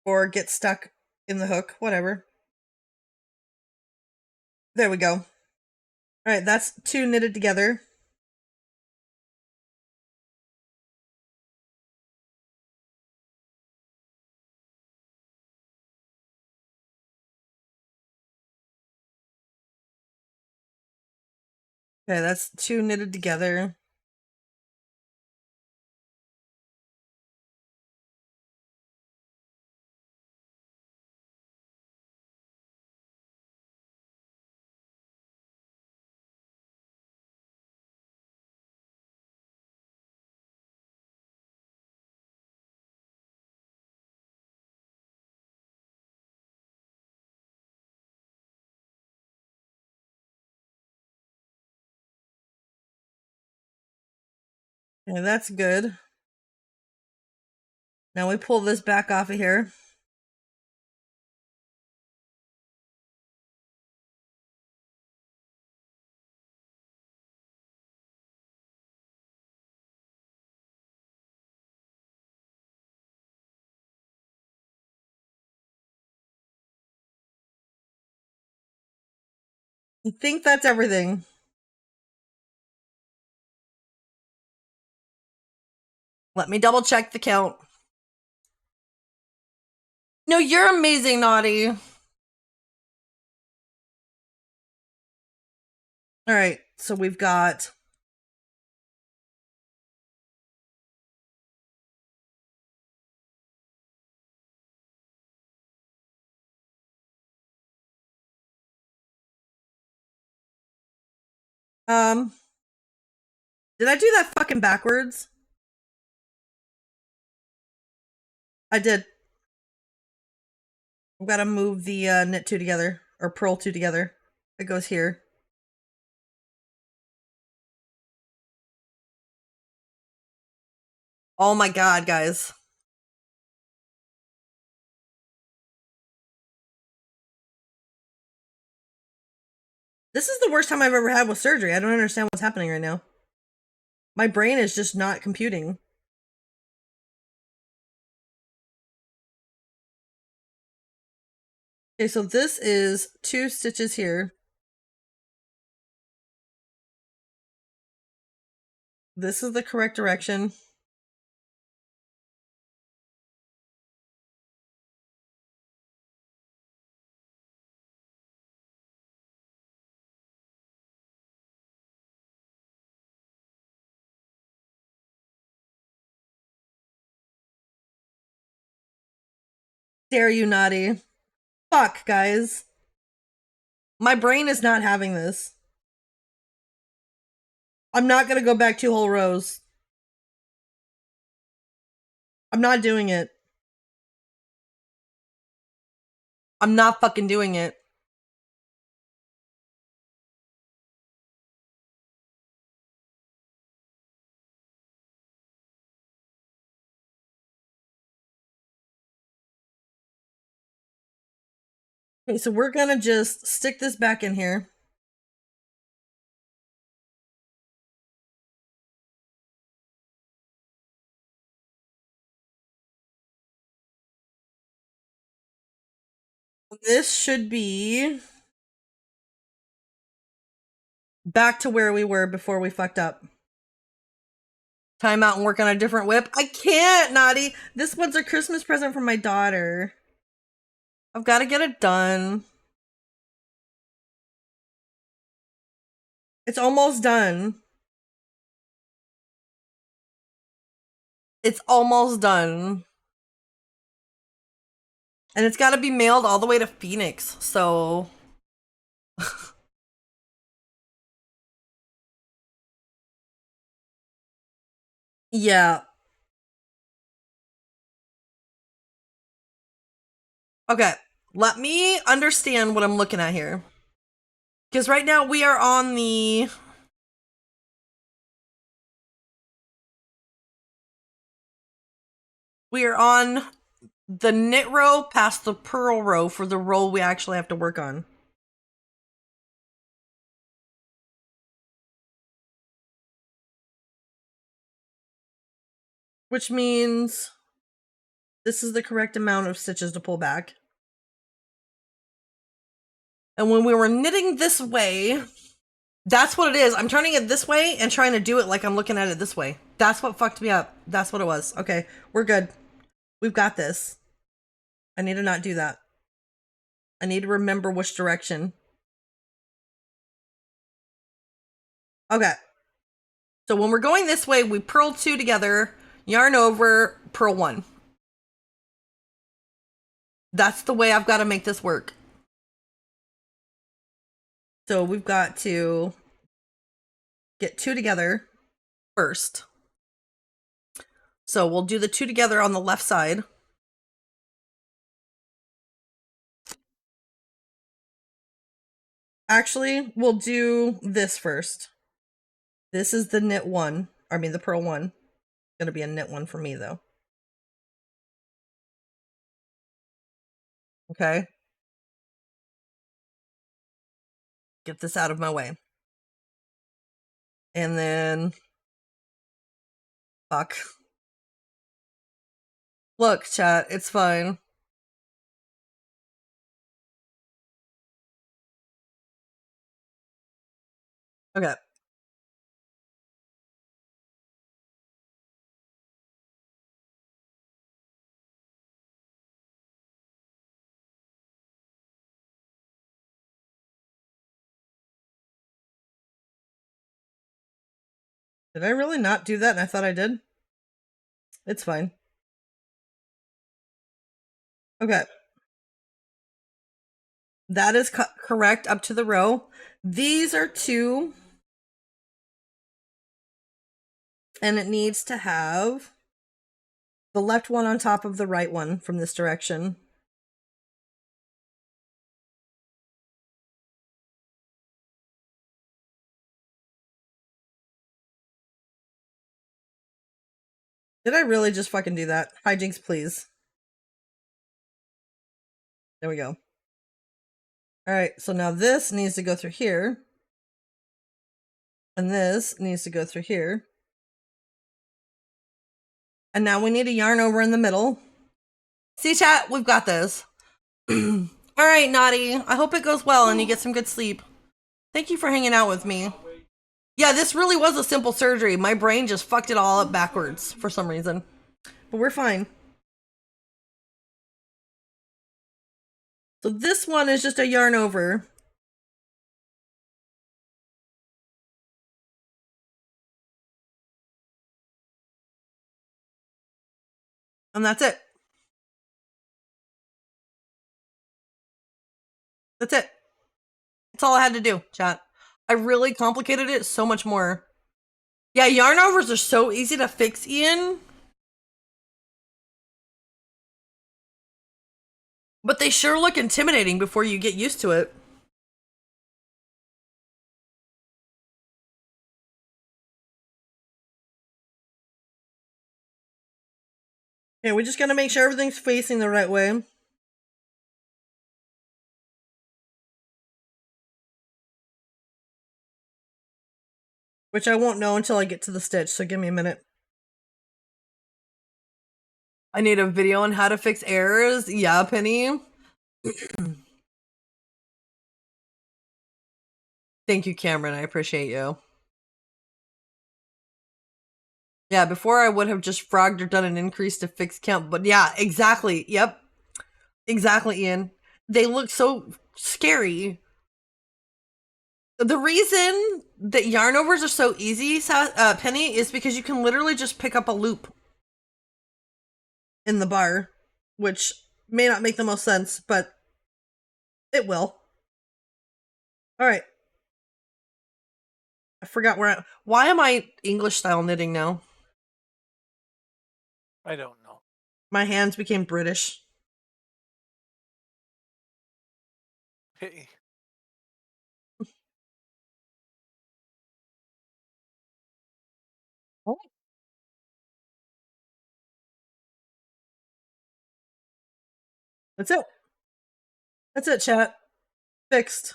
or get stuck in the hook, whatever. There we go. All right, that's 2 knitted together. Okay, that's 2 knitted together. Okay, that's good. Now we pull this back off of here. I think that's everything. Let me double check the count. No, you're amazing, Naughty. All right, so we've got did I do that fucking backwards? I did. I've got to move the knit 2 together, or purl 2 together. It goes here. Oh my god, guys. This is the worst time I've ever had with surgery. I don't understand what's happening right now. My brain is just not computing. Okay, so this is 2 stitches here. This is the correct direction. Dare you, Naughty. Fuck, guys. My brain is not having this. I'm not gonna go back 2 whole rows. I'm not doing it. I'm not fucking doing it. Okay, so we're gonna just stick this back in here. This should be back to where we were before we fucked up. Time out and work on a different whip. I can't, Naughty. This one's a Christmas present from my daughter. I've got to get it done. It's almost done. It's almost done. And it's got to be mailed all the way to Phoenix, so... yeah. Okay, let me understand what I'm looking at here. Because right now we are on the... we are on the knit row past the purl row for the row we actually have to work on. Which means This is the correct amount of stitches to pull back. And when we were knitting this way, that's what it is. I'm turning it this way and trying to do it like I'm looking at it this way. That's what fucked me up. That's what it was. Okay, we're good. We've got this. I need to not do that. I need to remember which direction. Okay. So when we're going this way, we purl 2 together, yarn over, purl 1. That's the way I've got to make this work. So we've got to get 2 together first. So we'll do the 2 together on the left side. Actually, we'll do this first. This is the knit 1. I mean the purl 1. Gonna be a knit 1 for me though. Okay. Get this out of my way. And then, fuck. Look, chat, it's fine. Okay. Did I really not do that and I thought I did? It's fine. Okay. That is correct up to the row. These are 2. And it needs to have the left one on top of the right one from this direction. Did I really just fucking do that? Hijinks, please. There we go. All right, so now this needs to go through here. And this needs to go through here. And now we need a yarn over in the middle. See, chat, we've got this. All right, Naughty. I hope it goes well and you get some good sleep. Thank you for hanging out with me. Yeah, this really was a simple surgery. My brain just fucked it all up backwards for some reason. But we're fine. So this one is just a yarn over. And that's it. That's it. That's all I had to do, chat. I really complicated it so much more. Yeah, yarn overs are so easy to fix, Ian. But they sure look intimidating before you get used to it. Okay, we just gotta make sure everything's facing the right way. Which I won't know until I get to the stitch, so give me a minute. I need a video on how to fix errors. Yeah, Penny. Thank you, Cameron. I appreciate you. Yeah, before I would have just frogged or done an increase to fix count, but yeah, exactly. Yep. Exactly, Ian. They look so scary. The reason that yarn overs are so easy, Penny, is because you can literally just pick up a loop in the bar, which may not make the most sense, but it will. All right. I forgot why am I English style knitting now? I don't know. My hands became British. Hey. Oh. That's it. That's it, chat. Fixed.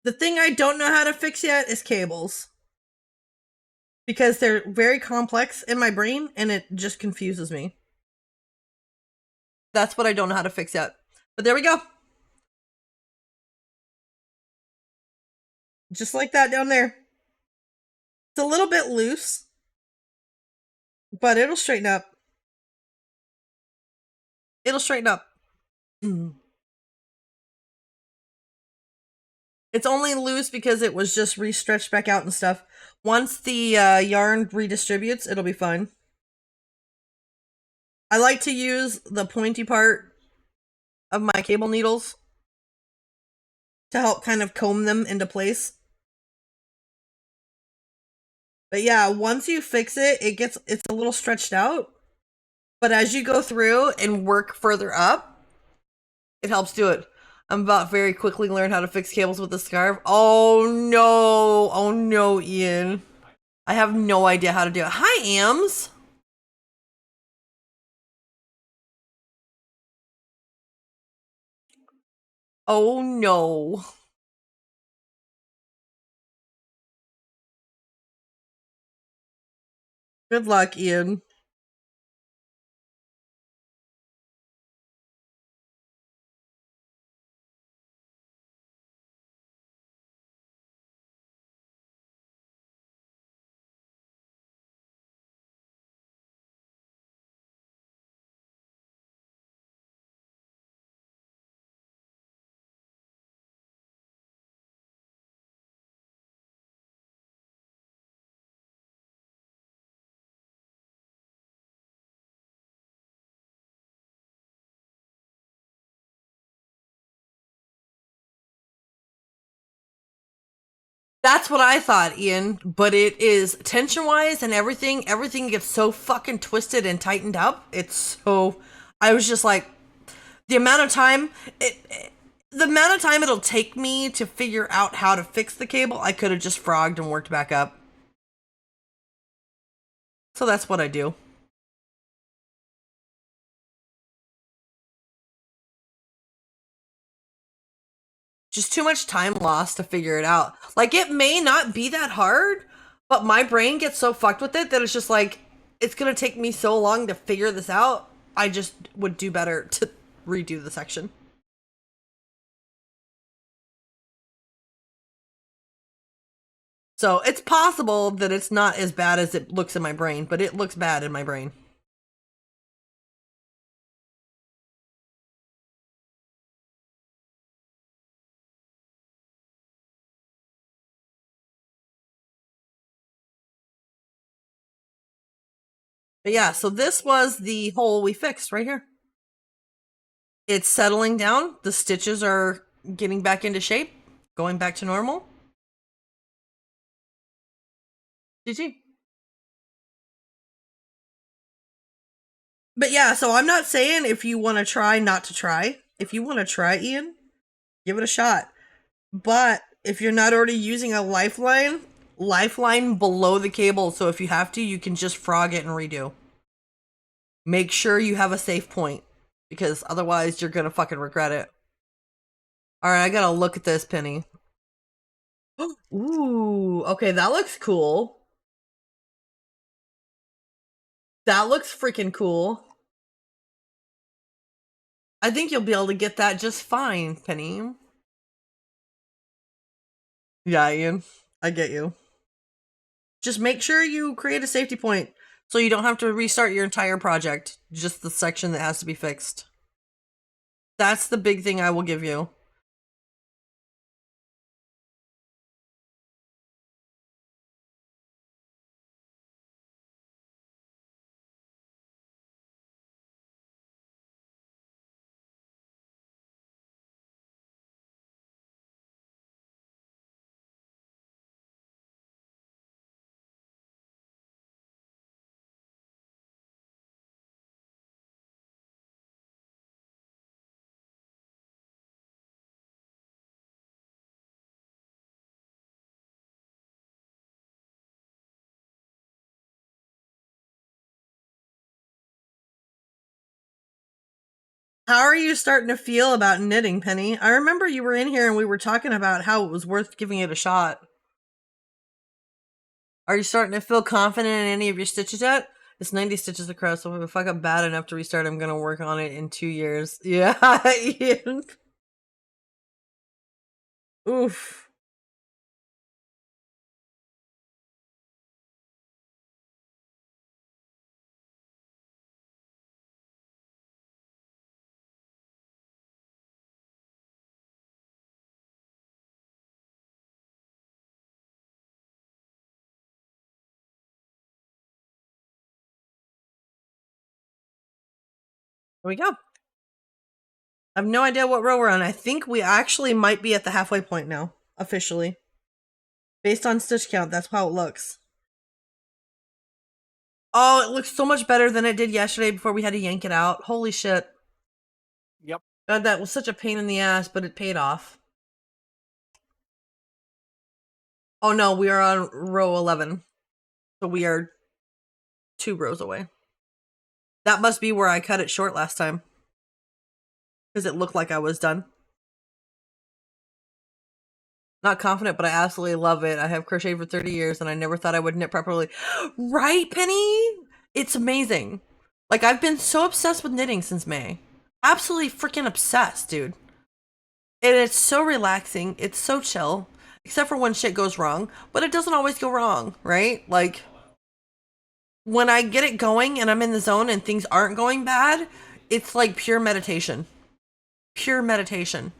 The thing I don't know how to fix yet is cables. because they're very complex in my brain and it just confuses me. That's what I don't know how to fix yet. But there we go. Just like that down there. It's a little bit loose, but it'll straighten up. It'll straighten up. It's only loose because it was just re-stretched back out and stuff. Once the yarn redistributes, it'll be fine. I like to use the pointy part of my cable needles to help kind of comb them into place. But yeah, once you fix it, it's a little stretched out. But as you go through and work further up, it helps do it. I'm about very quickly learn how to fix cables with the scarf. Oh no, Ian. I have no idea how to do it. Hi, Ams. Oh no. Good luck, Ian. That's what I thought, Ian, but it is tension-wise and everything gets so fucking twisted and tightened up. It's so I was just like the amount of time it'll take me to figure out how to fix the cable, I could have just frogged and worked back up. So that's what I do. Just too much time lost to figure it out. Like, it may not be that hard, but my brain gets so fucked with it that it's just like, it's gonna take me so long to figure this out. I just would do better to redo the section. So it's possible that it's not as bad as it looks in my brain, but it looks bad in my brain. But yeah, so this was the hole we fixed right here. It's settling down. The stitches are getting back into shape, going back to normal. GG. But yeah, so I'm not saying if you want to try not to try. If you want to try, Ian, give it a shot. But if you're not already using a lifeline below the cable, so if you have to, you can just frog it and redo. Make sure you have a safe point, because otherwise you're gonna fucking regret it. Alright, I gotta look at this, Penny. Ooh, okay, that looks cool. That looks freaking cool. I think you'll be able to get that just fine, Penny. Yeah, Ian, I get you. Just make sure you create a safety point so you don't have to restart your entire project, just the section that has to be fixed. That's the big thing I will give you. How are you starting to feel about knitting, Penny? I remember you were in here and we were talking about how it was worth giving it a shot. Are you starting to feel confident in any of your stitches yet? It's 90 stitches across, so if I got bad enough to restart, I'm gonna work on it in 2 years. Yeah, Ian. Oof. Here we go. I have no idea what row we're on. I think we actually might be at the halfway point now, officially. Based on stitch count, that's how it looks. Oh, it looks so much better than it did yesterday before we had to yank it out. Holy shit. Yep. God, that was such a pain in the ass, but it paid off. Oh no, we are on row 11. So we are 2 rows away. That must be where I cut it short last time. Because it looked like I was done. Not confident, but I absolutely love it. I have crocheted for 30 years and I never thought I would knit properly. Right, Penny? It's amazing. Like, I've been so obsessed with knitting since May. Absolutely freaking obsessed, dude. And it's so relaxing. It's so chill. Except for when shit goes wrong. But it doesn't always go wrong, right? Like, when I get it going and I'm in the zone and things aren't going bad, it's like pure meditation. Pure meditation.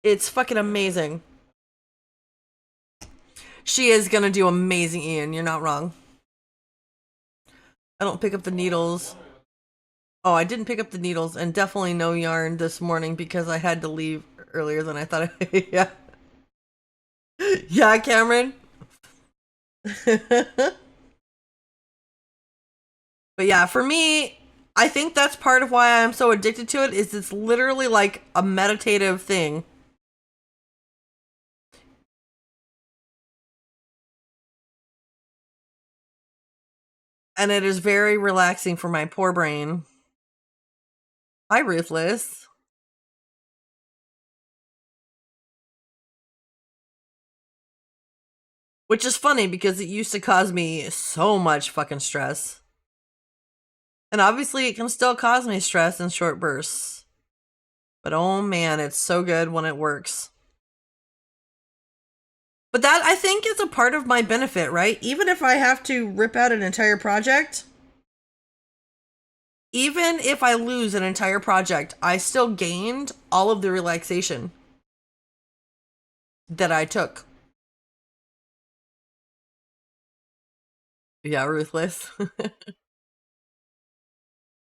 It's fucking amazing. She is gonna do amazing, Ian. You're not wrong. I don't pick up the needles. Oh, I didn't pick up the needles and definitely no yarn this morning because I had to leave earlier than I thought. Yeah. Yeah, Cameron. But yeah, for me, I think that's part of why I'm so addicted to it is it's literally like a meditative thing. And it is very relaxing for my poor brain. Hi, Ruthless. Which is funny because it used to cause me so much fucking stress. And obviously, it can still cause me stress in short bursts. But oh man, it's so good when it works. But that, I think, is a part of my benefit, right? Even if I have to rip out an entire project, even if I lose an entire project, I still gained all of the relaxation that I took. Yeah, Ruthless.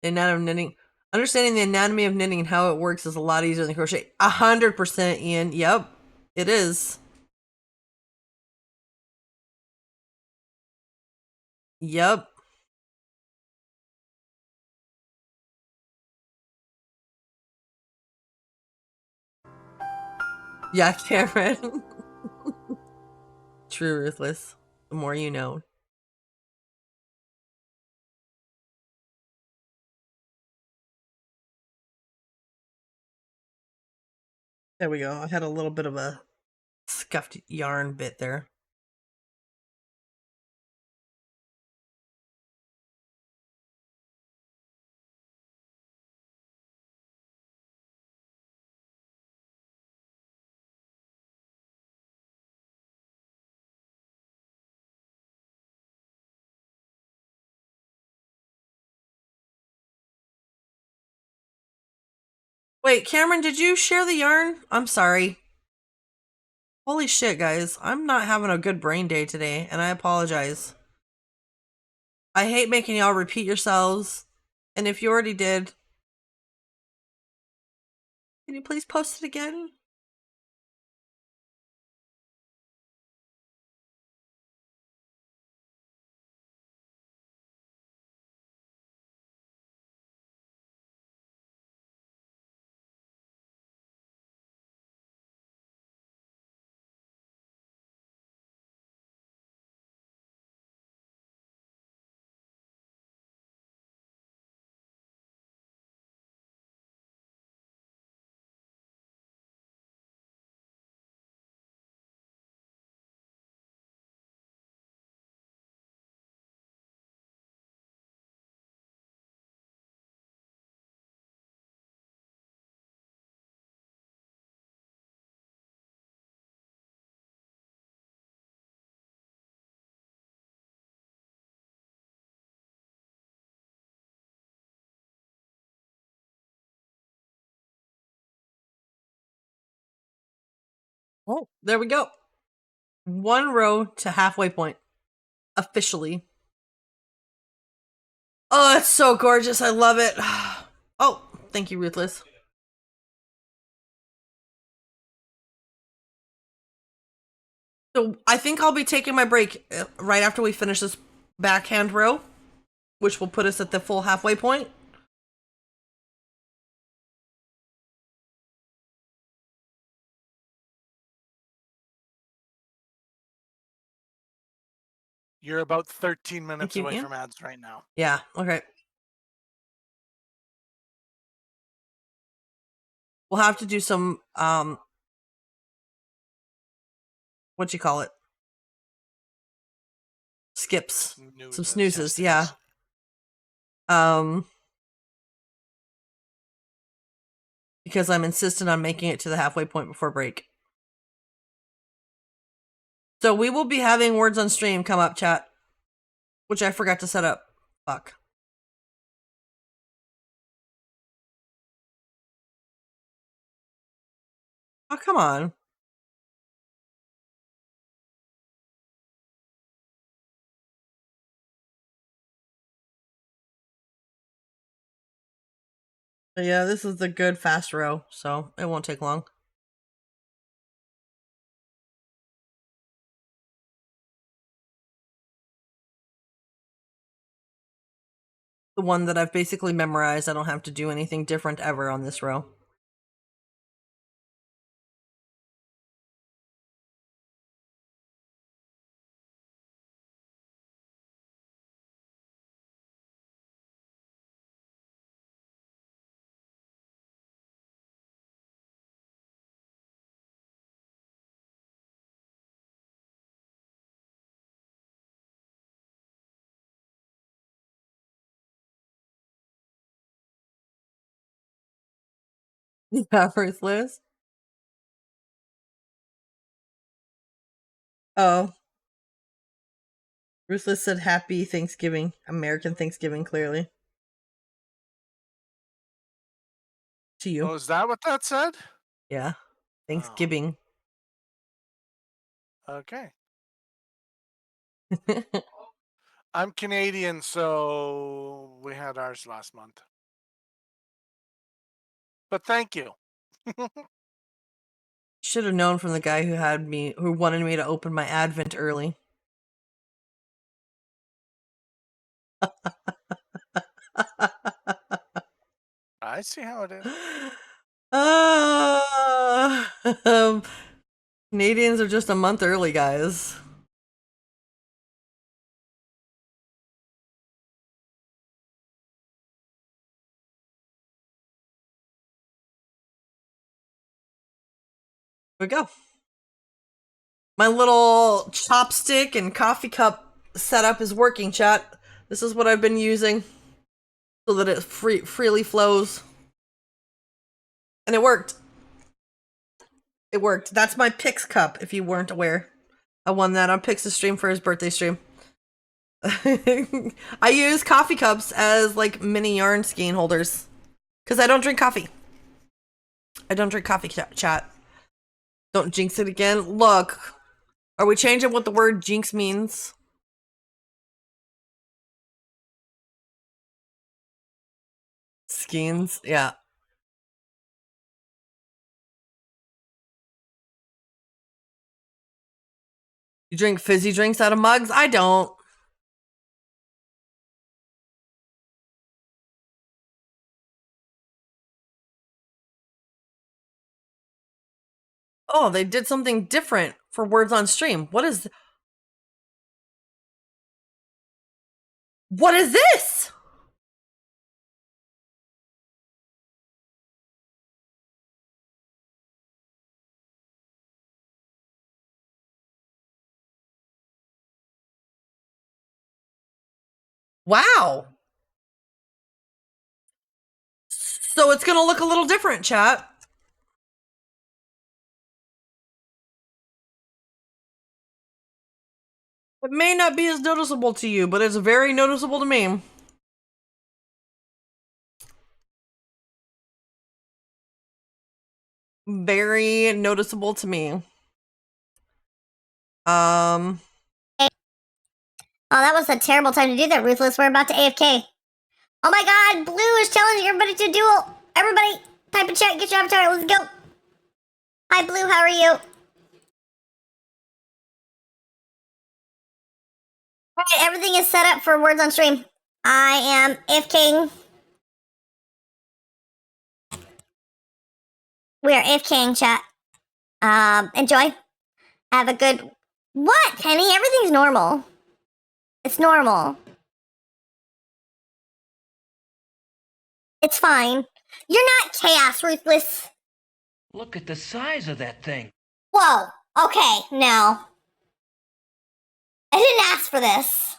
The anatomy of knitting. Understanding the anatomy of knitting and how it works is a lot easier than crochet. 100%, Ian. Yep, it is. Yep. Yeah, Cameron. True, Ruthless. The more you know. There we go. I had a little bit of a scuffed yarn bit there. Wait, Cameron, did you share the yarn? I'm sorry. Holy shit, guys. I'm not having a good brain day today, and I apologize. I hate making y'all repeat yourselves. And if you already did, can you please post it again? Oh, there we go. 1 row to halfway point. Officially. Oh, it's so gorgeous. I love it. Oh, thank you, Ruthless. So I think I'll be taking my break right after we finish this backhand row, which will put us at the full halfway point. You're about 13 minutes you, away Ian. from ads right now. Yeah, okay. We'll have to do some, what you call it? Skips. Some snoozes, yeah. Because I'm insistent on making it to the halfway point before break. So we will be having words on stream come up, chat, which I forgot to set up. Fuck. Oh, come on. But yeah, this is the good fast row, so it won't take long. The one that I've basically memorized. I don't have to do anything different ever on this row. Yeah, Ruthless. Oh. Ruthless said happy Thanksgiving. American Thanksgiving, clearly. To you. Oh, is that what that said? Yeah. Thanksgiving. Oh. Okay. I'm Canadian, so we had ours last month. But thank you. Should have known from the guy who wanted me to open my Advent early. I see how it is. Canadians are just a month early, guys. Here we go. My little chopstick and coffee cup setup is working, chat. This is what I've been using so that it freely flows. And it worked. It worked. That's my Pix cup, if you weren't aware. I won that on Pix's stream for his birthday stream. I use coffee cups as like mini yarn skein holders because I don't drink coffee. I don't drink coffee, chat. Don't jinx it again. Look, are we changing what the word jinx means? Skeins, yeah. You drink fizzy drinks out of mugs? I don't. Oh, they did something different for words on stream. What is this? Wow. So it's gonna look a little different, chat. It may not be as noticeable to you, but it's very noticeable to me. Very noticeable to me. Oh, that was a terrible time to do that, Ruthless. We're about to AFK. Oh my god, Blue is challenging everybody to duel. Everybody, type in chat, get your avatar, let's go. Hi, Blue, how are you? Alright, everything is set up for words on stream. I am AFKing. We are AFKing, chat. Enjoy. Have a good... What, Penny? Everything's normal. It's normal. It's fine. You're not chaos, Ruthless. Look at the size of that thing. Whoa. Okay, now. I didn't ask for this.